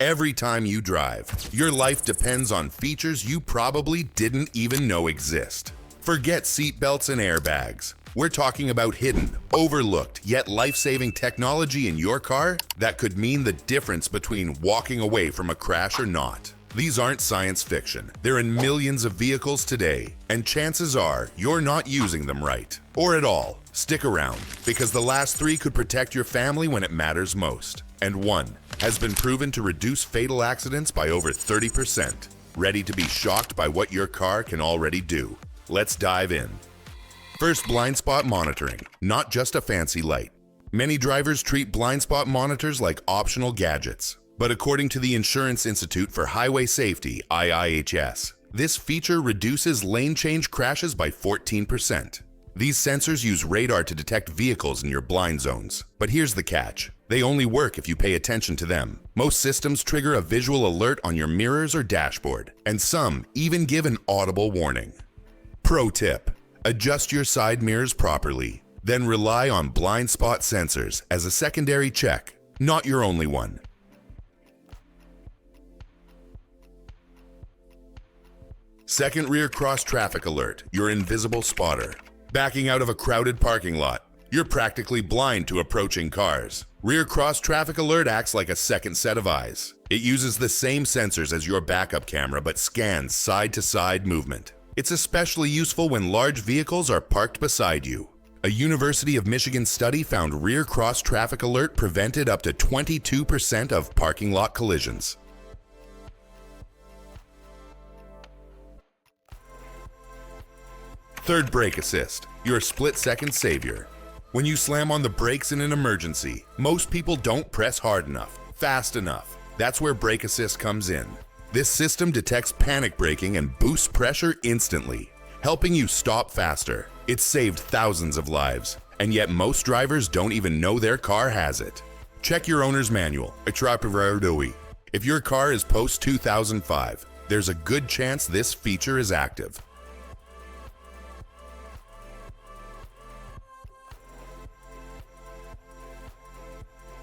every time you drive. Your life depends on features you probably didn't even know exist. Forget seatbelts and airbags. We're talking about hidden, overlooked, yet life-saving technology in your car that could mean the difference between walking away from a crash or not. These aren't science fiction. They're in millions of vehicles today, and chances are you're not using them right, or at all. Stick around, because the last 3 could protect your family when it matters most. And 1 has been proven to reduce fatal accidents by over 30%. Ready to be shocked by what your car can already do? Let's dive in. First, blind spot monitoring, not just a fancy light. Many drivers treat blind spot monitors like optional gadgets. But according to the Insurance Institute for Highway Safety, IIHS, this feature reduces lane change crashes by 14%. These sensors use radar to detect vehicles in your blind zones. But here's the catch. They only work if you pay attention to them. Most systems trigger a visual alert on your mirrors or dashboard, and some even give an audible warning. Pro tip: adjust your side mirrors properly, then rely on blind spot sensors as a secondary check, not your only one. Second, rear cross traffic alert, your invisible spotter. Backing out of a crowded parking lot, you're practically blind to approaching cars. Rear cross traffic alert acts like a second set of eyes. It uses the same sensors as your backup camera but scans side-to-side movement. It's especially useful when large vehicles are parked beside you. A University of Michigan study found rear cross traffic alert prevented up to 22% of parking lot collisions. Third, brake assist, your split-second savior. When you slam on the brakes in an emergency, most people don't press hard enough, fast enough. That's where brake assist comes in. This system detects panic braking and boosts pressure instantly, helping you stop faster. It's saved thousands of lives, and yet most drivers don't even know their car has it. Check your owner's manual. If your car is post-2005, there's a good chance this feature is active.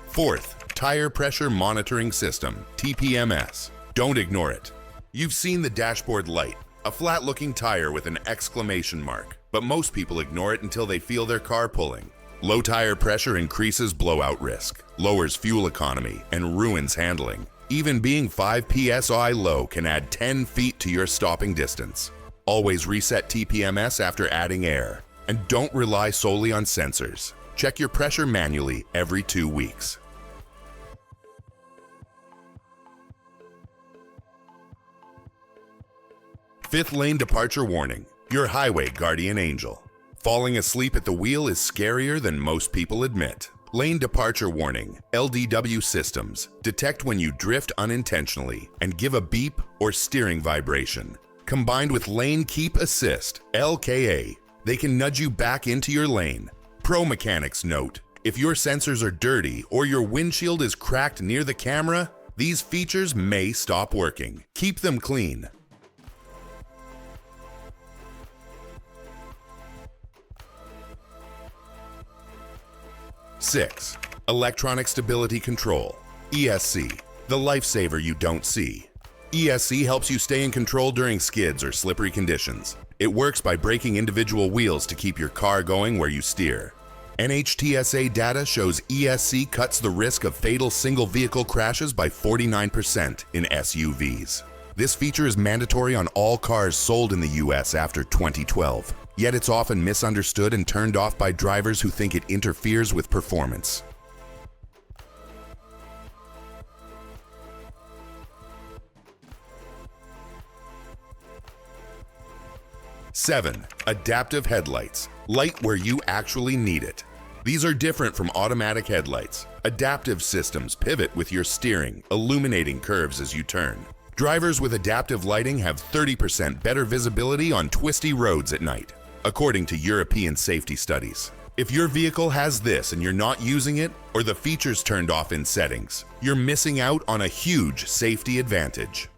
Fourth, tire pressure monitoring system, TPMS. Don't ignore it. You've seen the dashboard light, a flat-looking tire with an exclamation mark, but most people ignore it until they feel their car pulling. Low tire pressure increases blowout risk, lowers fuel economy, and ruins handling. Even being 5 psi low can add 10 feet to your stopping distance. Always reset TPMS after adding air, and don't rely solely on sensors. Check your pressure manually every 2 weeks. Fifth, lane departure warning, your highway guardian angel. Falling asleep at the wheel is scarier than most people admit. Lane departure warning, LDW systems, detect when you drift unintentionally and give a beep or steering vibration. Combined with lane keep assist, LKA, they can nudge you back into your lane. Pro mechanics note, if your sensors are dirty or your windshield is cracked near the camera, these features may stop working. Keep them clean. Six, electronic stability control, ESC, the lifesaver you don't see. ESC helps you stay in control during skids or slippery conditions. It works by braking individual wheels to keep your car going where you steer. NHTSA data shows ESC cuts the risk of fatal single vehicle crashes by 49% in SUVs. This feature is mandatory on all cars sold in the US after 2012. Yet it's often misunderstood and turned off by drivers who think it interferes with performance. Seven, adaptive headlights, light where you actually need it. These are different from automatic headlights. Adaptive systems pivot with your steering, illuminating curves as you turn. Drivers with adaptive lighting have 30% better visibility on twisty roads at night, according to European safety studies. If your vehicle has this and you're not using it, or the features turned off in settings, you're missing out on a huge safety advantage.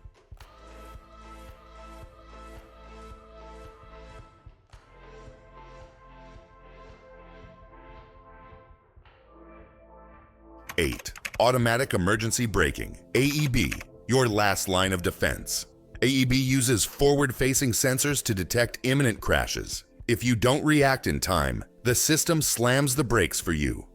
Eight, Automatic Emergency Braking, AEB, your last line of defense. AEB uses forward-facing sensors to detect imminent crashes. If you don't react in time, the system slams the brakes for you.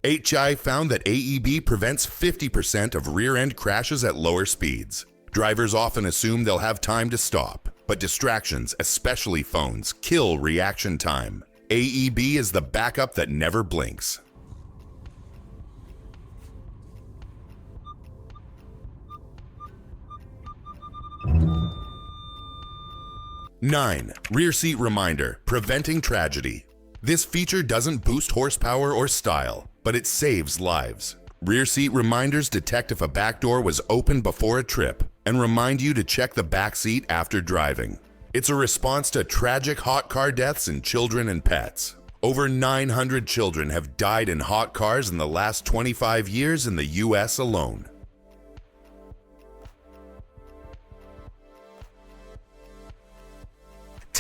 HI found that AEB prevents 50% of rear-end crashes at lower speeds. Drivers often assume they'll have time to stop, but distractions, especially phones, kill reaction time. AEB is the backup that never blinks. 9. Rear seat reminder, preventing tragedy. This feature doesn't boost horsepower or style, but it saves lives. Rear seat reminders detect if a back door was opened before a trip and remind you to check the back seat after driving. It's a response to tragic hot car deaths in children and pets. Over 900 children have died in hot cars in the last 25 years in the US alone.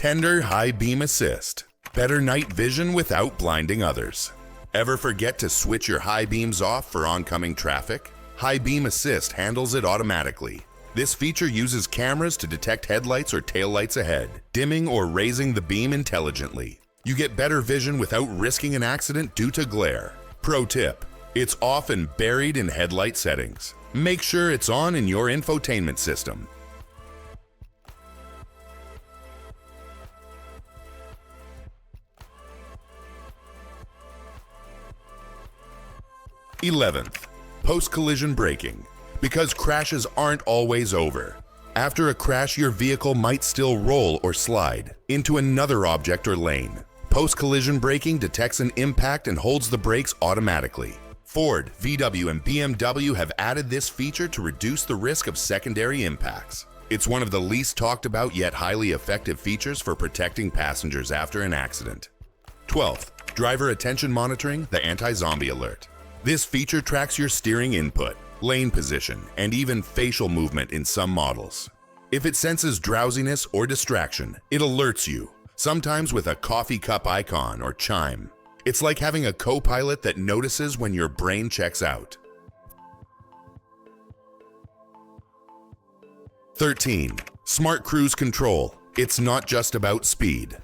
Tender high beam assist. Better night vision without blinding others. Ever forget to switch your high beams off for oncoming traffic? High beam assist handles it automatically. This feature uses cameras to detect headlights or taillights ahead, dimming or raising the beam intelligently. You get better vision without risking an accident due to glare. Pro tip: it's often buried in headlight settings. Make sure it's on in your infotainment system. Eleventh, post-collision braking. Because crashes aren't always over. After a crash, your vehicle might still roll or slide into another object or lane. Post-collision braking detects an impact and holds the brakes automatically. Ford, VW, and BMW have added this feature to reduce the risk of secondary impacts. It's one of the least talked about yet highly effective features for protecting passengers after an accident. 12th, driver attention monitoring, the anti-zombie alert. This feature tracks your steering input, lane position, and even facial movement in some models. If it senses drowsiness or distraction, it alerts you, sometimes with a coffee cup icon or chime. It's like having a co-pilot that notices when your brain checks out. 13. Smart cruise control. It's not just about speed.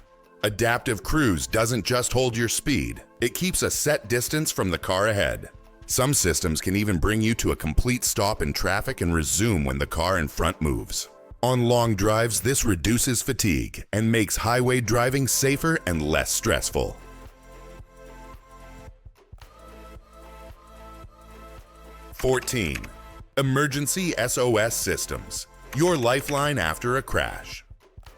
Adaptive cruise doesn't just hold your speed, it keeps a set distance from the car ahead. Some systems can even bring you to a complete stop in traffic and resume when the car in front moves. On long drives, this reduces fatigue and makes highway driving safer and less stressful. 14. Emergency SOS Systems. Your lifeline after a crash.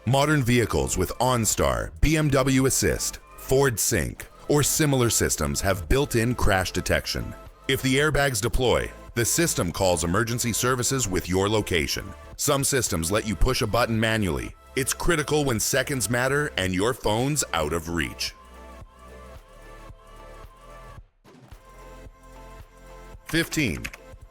Modern vehicles with OnStar, BMW Assist, Ford Sync, or similar systems have built-in crash detection. If the airbags deploy, the system calls emergency services with your location. Some systems let you push a button manually. It's critical when seconds matter and your phone's out of reach. 15.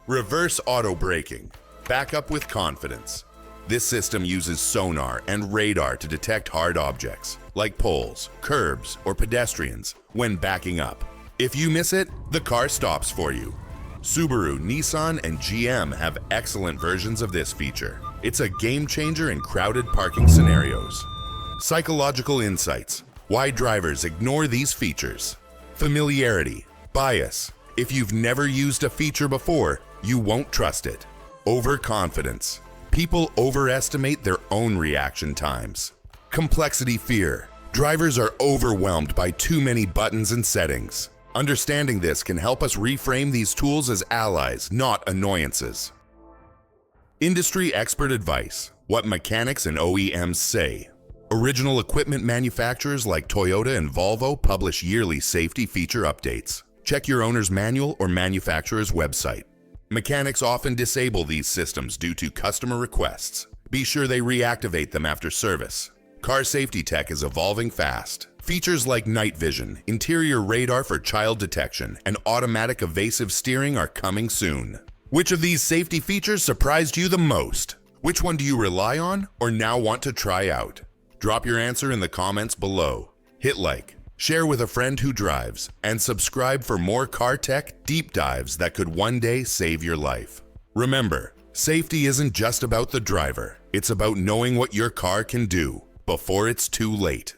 Reverse auto braking. Back up with confidence. This system uses sonar and radar to detect hard objects, like poles, curbs, or pedestrians, when backing up. If you miss it, the car stops for you. Subaru, Nissan, and GM have excellent versions of this feature. It's a game changer in crowded parking scenarios. Psychological insights. Why drivers ignore these features. Familiarity. Bias. If you've never used a feature before, you won't trust it. Overconfidence. People overestimate their own reaction times. Complexity fear. Drivers are overwhelmed by too many buttons and settings. Understanding this can help us reframe these tools as allies, not annoyances. Industry expert advice. What mechanics and OEMs say. Original equipment manufacturers like Toyota and Volvo publish yearly safety feature updates. Check your owner's manual or manufacturer's website. Mechanics often disable these systems due to customer requests. Be sure they reactivate them after service. Car safety tech is evolving fast. Features like night vision, interior radar for child detection, and automatic evasive steering are coming soon. Which of these safety features surprised you the most? Which one do you rely on or now want to try out? Drop your answer in the comments below. Hit like, share with a friend who drives, and subscribe for more car tech deep dives that could one day save your life. Remember, safety isn't just about the driver. It's about knowing what your car can do before it's too late.